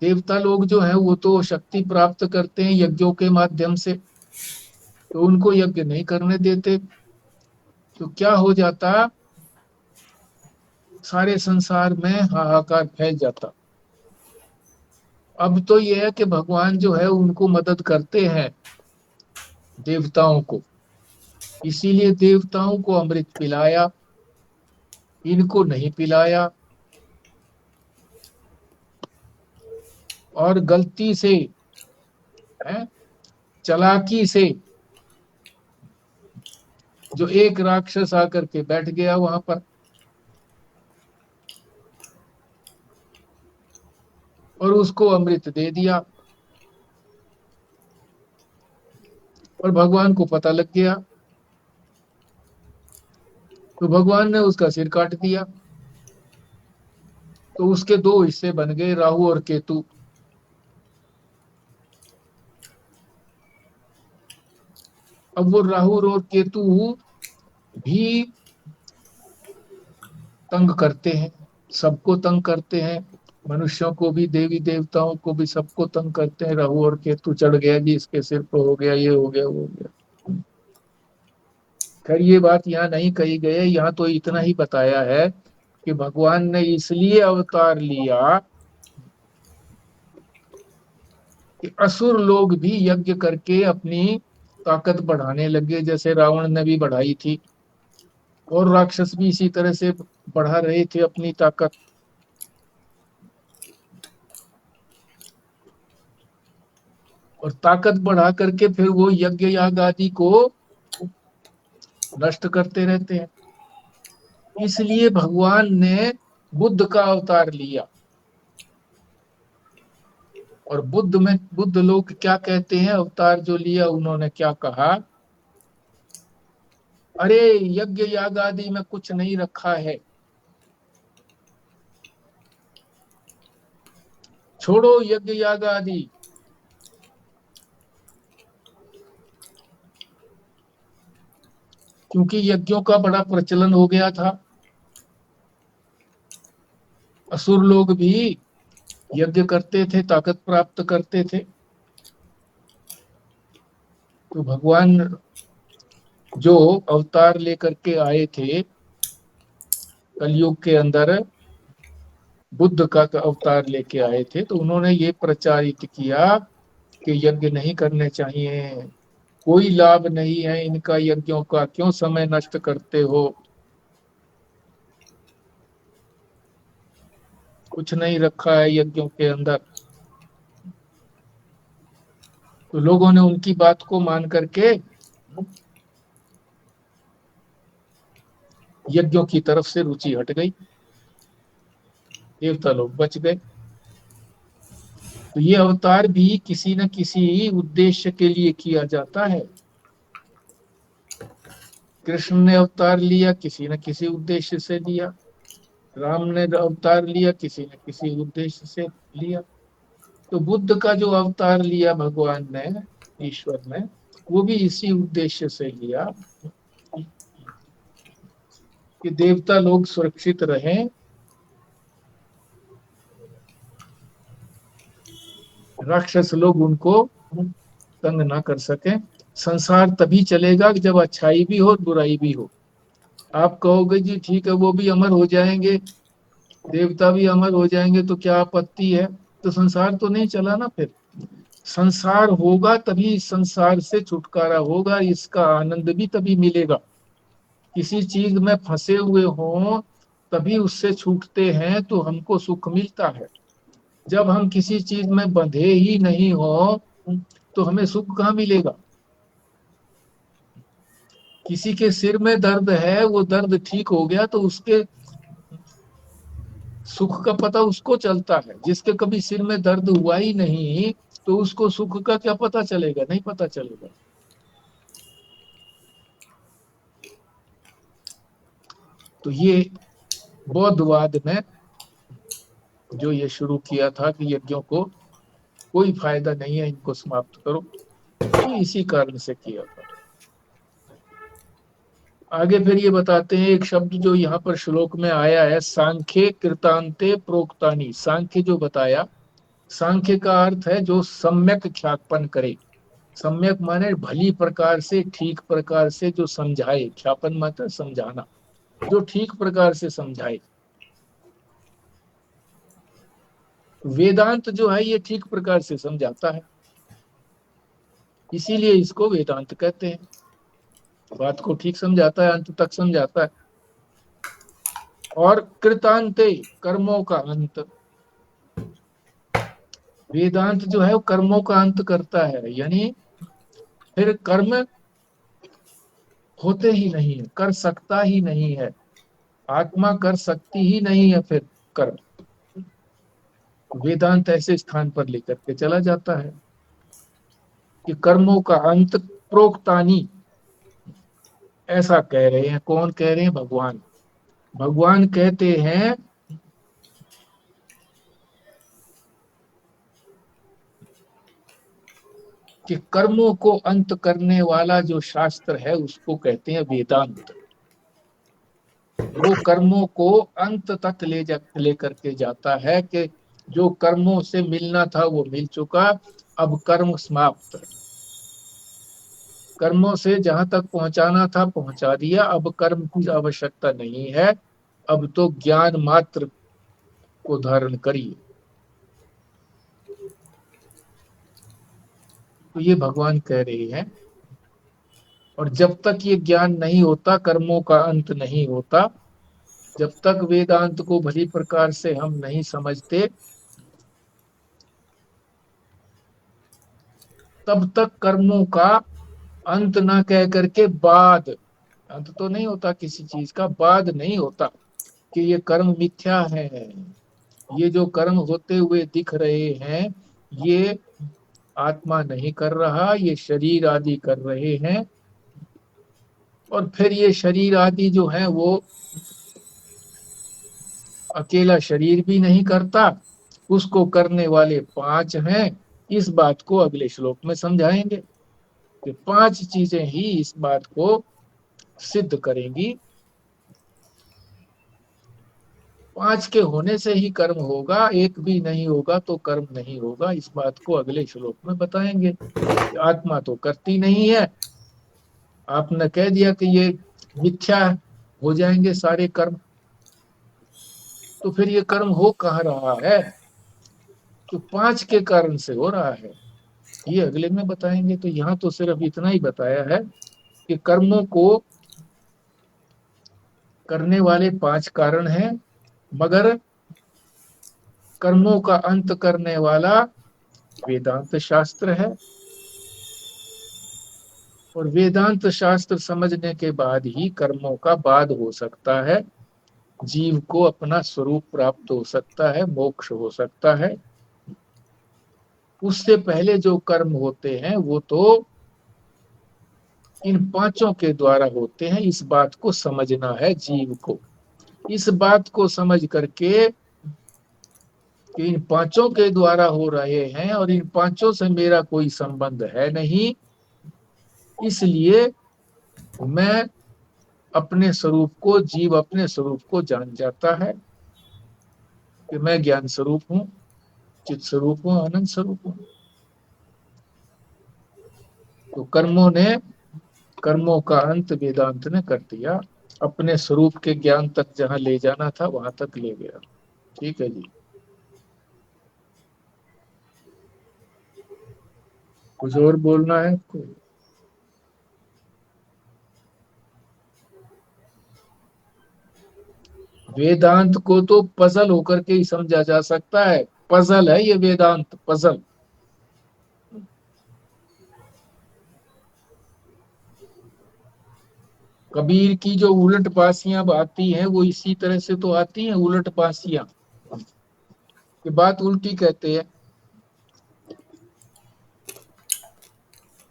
देवता लोग जो है वो तो शक्ति प्राप्त करते हैं यज्ञों के माध्यम से, तो उनको यज्ञ नहीं करने देते। तो क्या हो जाता, सारे संसार में हाहाकार फैल जाता। अब तो यह है कि भगवान जो है उनको मदद करते हैं, देवताओं को, इसीलिए देवताओं को अमृत पिलाया, इनको नहीं पिलाया। और गलती से, चालाकी से जो एक राक्षस आकर के बैठ गया वहां पर, और उसको अमृत दे दिया, और भगवान को पता लग गया, तो भगवान ने उसका सिर काट दिया। तो उसके दो हिस्से बन गए, राहु और केतु। अब वो राहु और केतु भी तंग करते हैं, सबको तंग करते हैं, मनुष्यों को भी, देवी देवताओं को भी, सबको तंग करते हैं। राहु और केतु चढ़ गया जी, इसके सिर पर हो गया, ये हो गया, वो हो गया। खैर ये बात यहाँ नहीं कही गई है, यहाँ तो इतना ही बताया है कि भगवान ने इसलिए अवतार लिया कि असुर लोग भी यज्ञ करके अपनी ताकत बढ़ाने लगे, जैसे रावण ने भी बढ़ाई थी, और राक्षस भी इसी तरह से बढ़ा रहे थे अपनी ताकत। और ताकत बढ़ा करके फिर वो यज्ञ याग आदि को नष्ट करते रहते हैं। इसलिए भगवान ने बुद्ध का अवतार लिया। और बुद्ध लोग क्या कहते हैं, अवतार जो लिया उन्होंने क्या कहा, अरे यज्ञ याग आदि में कुछ नहीं रखा है, छोड़ो यज्ञ याग आदि, क्योंकि यज्ञों का बड़ा प्रचलन हो गया था। असुर लोग भी यज्ञ करते थे, ताकत प्राप्त करते थे। तो भगवान जो अवतार लेकर के आए थे कलयुग के अंदर, बुद्ध का अवतार लेके आए थे, तो उन्होंने ये प्रचारित किया कि यज्ञ नहीं करने चाहिए, कोई लाभ नहीं है इनका यज्ञों का, क्यों समय नष्ट करते हो, कुछ नहीं रखा है यज्ञों के अंदर। तो लोगों ने उनकी बात को मान करके यज्ञों की तरफ से रुचि हट गई, देवता लोग बच गए। तो ये अवतार भी किसी न किसी उद्देश्य के लिए किया जाता है। कृष्ण ने अवतार लिया, किसी न किसी उद्देश्य से लिया। राम ने अवतार लिया, किसी न किसी उद्देश्य से लिया। तो बुद्ध का जो अवतार लिया भगवान ने, ईश्वर ने, वो भी इसी उद्देश्य से लिया कि देवता लोग सुरक्षित रहें, राक्षस लोग उनको तंग ना कर सके। संसार तभी चलेगा कि जब अच्छाई भी हो, बुराई भी हो। आप कहोगे जी ठीक है, वो भी अमर हो जाएंगे, देवता भी अमर हो जाएंगे, तो क्या आपत्ति है? तो संसार तो नहीं चला ना। फिर संसार होगा तभी इस संसार से छुटकारा होगा, इसका आनंद भी तभी मिलेगा। किसी चीज में फंसे हुए हों तभी उससे छूटते हैं तो हमको सुख मिलता है। जब हम किसी चीज में बंधे ही नहीं हो तो हमें सुख कहाँ मिलेगा? किसी के सिर में दर्द है, वो दर्द ठीक हो गया तो उसके सुख का पता उसको चलता है। जिसके कभी सिर में दर्द हुआ ही नहीं तो उसको सुख का क्या पता चलेगा? नहीं पता चलेगा। तो ये बौद्धवाद में जो ये शुरू किया था कि यज्ञों को कोई फायदा नहीं है, इनको समाप्त करो, ये इसी कारण से किया था। आगे फिर ये बताते हैं एक शब्द जो यहाँ पर श्लोक में आया है, सांख्य कृतांते प्रोक्तानी। सांख्य जो बताया, सांख्य का अर्थ है जो सम्यक ख्यापन करे। सम्यक माने भली प्रकार से, ठीक प्रकार से जो समझाए। ख्यापन मतलब समझाना, जो ठीक प्रकार से समझाए। वेदांत जो है ये ठीक प्रकार से समझाता है, इसीलिए इसको वेदांत कहते हैं। बात को ठीक समझाता है, अंत तक समझाता है। और कृतांते, कर्मों का अंत। वेदांत जो है वो कर्मों का अंत करता है, यानी फिर कर्म होते ही नहीं है, कर सकता ही नहीं है, आत्मा कर सकती ही नहीं है फिर कर्म। वेदांत ऐसे स्थान पर लेकर के चला जाता है कि कर्मों का अंत प्रोक्तानी, ऐसा कह रहे हैं। कौन कह रहे हैं? भगवान। भगवान कहते हैं कि कर्मों को अंत करने वाला जो शास्त्र है उसको कहते हैं वेदांत। वो कर्मों को अंत तक लेकर के जाता है कि जो कर्मों से मिलना था वो मिल चुका, अब कर्म समाप्त। कर्मों से जहां तक पहुंचाना था पहुंचा दिया, अब कर्म की आवश्यकता नहीं है, अब तो ज्ञान मात्र को धारण करिए। तो ये भगवान कह रहे हैं। और जब तक ये ज्ञान नहीं होता, कर्मों का अंत नहीं होता, जब तक वेदांत को भली प्रकार से हम नहीं समझते, तब तक कर्मों का अंत ना कह करके बाद, अंत तो नहीं होता किसी चीज का, बाद नहीं होता कि ये कर्म मिथ्या है, ये जो कर्म होते हुए दिख रहे हैं ये आत्मा नहीं कर रहा, ये शरीर आदि कर रहे हैं। और फिर ये शरीर आदि जो है वो अकेला शरीर भी नहीं करता, उसको करने वाले 5 हैं। इस बात को अगले श्लोक में समझाएंगे कि 5 चीजें ही इस बात को सिद्ध करेंगी। 5 के होने से ही कर्म होगा, एक भी नहीं होगा तो कर्म नहीं होगा। इस बात को अगले श्लोक में बताएंगे। आत्मा तो करती नहीं है, आपने कह दिया कि ये मिथ्या हो जाएंगे सारे कर्म, तो फिर ये कर्म हो कहाँ रहा है? तो 5 के कारण से हो रहा है, ये अगले में बताएंगे। तो यहाँ तो सिर्फ इतना ही बताया है कि कर्मों को करने वाले 5 कारण हैं, मगर कर्मों का अंत करने वाला वेदांत शास्त्र है। और वेदांत शास्त्र समझने के बाद ही कर्मों का बाद हो सकता है, जीव को अपना स्वरूप प्राप्त हो सकता है, मोक्ष हो सकता है। उससे पहले जो कर्म होते हैं वो तो इन 5 के द्वारा होते हैं। इस बात को समझना है जीव को। इस बात को समझ करके कि इन 5 के द्वारा हो रहे हैं और इन 5 से मेरा कोई संबंध है नहीं, इसलिए मैं अपने स्वरूप को, जीव अपने स्वरूप को जान जाता है कि मैं ज्ञान स्वरूप हूं, चित स्वरूप हूं, आनंद स्वरूप हूं। तो कर्मों का अंत वेदांत ने कर दिया, अपने स्वरूप के ज्ञान तक जहां ले जाना था वहां तक ले गया। ठीक है जी। कुछ और बोलना है आपको? वेदांत को तो पजल होकर के ही समझा जा सकता है। पजल है ये वेदांत, पजल। कबीर की जो उलट पासियां आती हैं वो इसी तरह से तो आती हैं, उलट पासियां, कि बात उल्टी कहते हैं।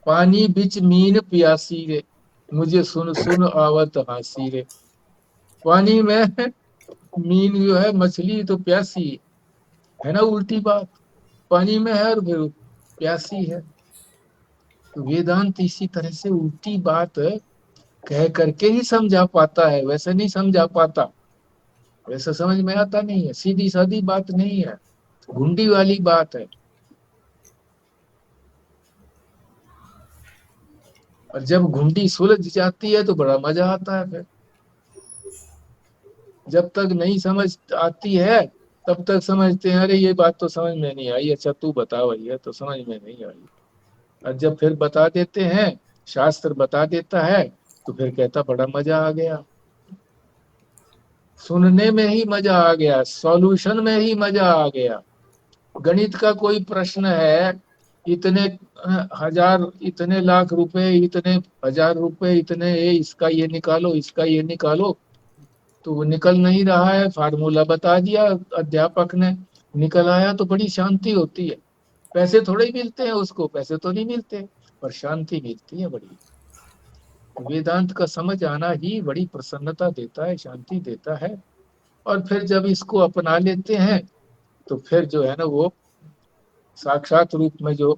पानी बिच मीन प्यासी रे, मुझे सुन सुन आवत हासी रे। पानी में मीन जो है, मछली तो प्यासी है ना, उल्टी बात। पानी में है और फिर प्यासी है। तो वेदांत इसी तरह से उल्टी बात कह करके ही समझा पाता है, वैसे नहीं समझा पाता, वैसे समझ में आता नहीं है, सीधी सादी बात नहीं है, घुंडी वाली बात है। और जब घुंडी सुलझ जाती है तो बड़ा मजा आता है। फिर जब तक नहीं समझ आती है तब तक समझते हैं अरे ये बात तो समझ में नहीं आई, अच्छा तू बता भैया, तो समझ में नहीं आई। और जब फिर बता देते हैं, शास्त्र बता देता है, तो फिर कहता बड़ा मजा आ गया, सुनने में ही मजा आ गया, सॉल्यूशन में ही मजा आ गया। गणित का कोई प्रश्न है, इतने हजार, इतने लाख रुपए, इतने हजार रुपए, इतने इसका ये निकालो, इसका ये निकालो, तो वो निकल नहीं रहा है, फार्मूला बता दिया अध्यापक ने, निकल आया तो बड़ी शांति होती है। पैसे थोड़े ही मिलते हैं उसको, पैसे तो नहीं मिलते, पर शांति मिलती है बड़ी। वेदांत का समझ आना ही बड़ी प्रसन्नता देता है, शांति देता है। और फिर जब इसको अपना लेते हैं तो फिर जो है ना वो साक्षात रूप में जो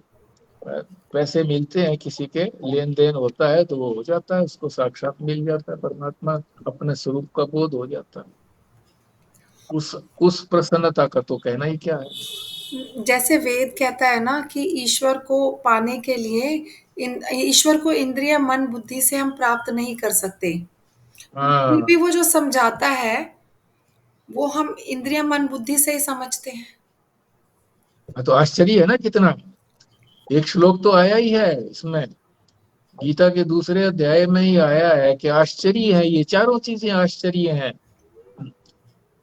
पैसे मिलते हैं, किसी के लेन देन होता है तो वो हो जाता है, उसको साक्षात मिल जाता है परमात्मा, अपने स्वरूप का बोध हो जाता है। उस प्रसन्नता का तो कहना ही क्या है। जैसे वेद कहता है ना कि ईश्वर को पाने के लिए ईश्वर को इंद्रिय मन बुद्धि से हम प्राप्त नहीं कर सकते, फिर हाँ, भी वो जो समझाता है वो हम इंद्रिय मन बुद्धि से ही समझते हैं। तो आश्चर्य है ना कितना। एक श्लोक तो आया ही है इसमें, गीता के दूसरे अध्याय में ही आया है कि आश्चर्य है, ये चारों चीजें आश्चर्य हैं।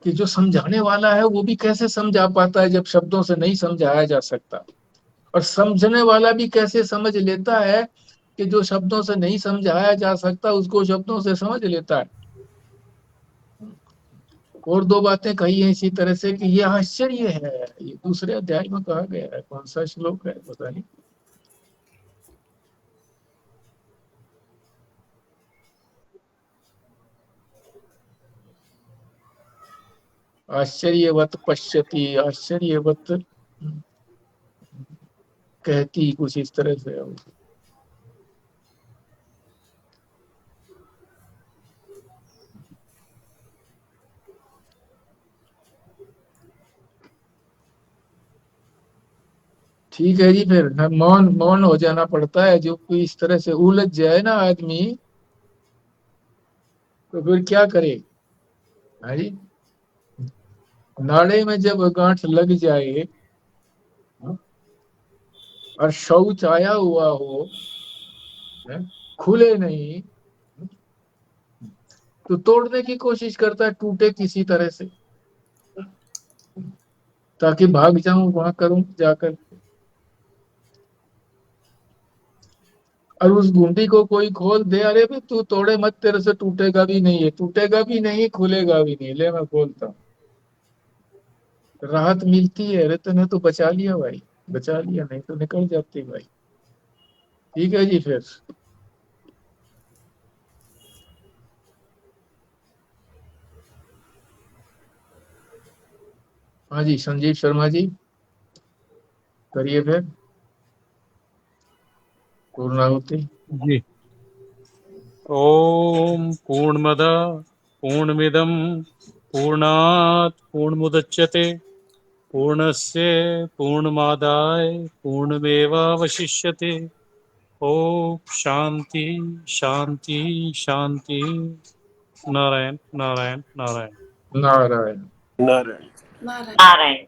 कि जो समझाने वाला है वो भी कैसे समझा पाता है जब शब्दों से नहीं समझाया जा सकता, और समझने वाला भी कैसे समझ लेता है कि जो शब्दों से नहीं समझाया जा सकता उसको शब्दों से समझ लेता है। और दो बातें कही है इसी तरह से कि ये आश्चर्य है, ये दूसरे अध्याय में कहा गया है, कौन सा श्लोक है पता नहीं। आश्चर्यवत पश्यति, आश्चर्यवत कहती, कुछ इस तरह से। ठीक है जी, फिर मौन मौन हो जाना पड़ता है, जो कोई इस तरह से उलझ जाए ना आदमी तो फिर क्या करे। हाँ जी, नाड़े में जब गांठ लग जाए और शौच आया हुआ हो, खुले नहीं, तो तोड़ने की कोशिश करता है, टूटे किसी तरह से, ताकि भाग जाऊं वहां करूं जाकर। और उस घुंडी को कोई खोल दे, अरे भाई तू तोड़े मत, तेरे से टूटेगा भी नहीं, है टूटेगा भी नहीं, खुलेगा भी नहीं, ले मैं खोलता हूँ। राहत मिलती है, अरे तूने तो बचा लिया भाई, बचा लिया, नहीं तो निकल जाती भाई। ठीक है जी, फिर हाँ जी, संजीव शर्मा जी करिए फिर पूर्णाहुति। जी। ओम पूर्णमद पूर्णमिदं पूर्णात् पूर्णमुदच्यते पूर्णस्य पूर्णमादाय पूर्णमेवावशिष्यते। ओम शांति शांति शांति। नारायण नारायण नारायण। नारायण। नारायण। नारायण। नारायण।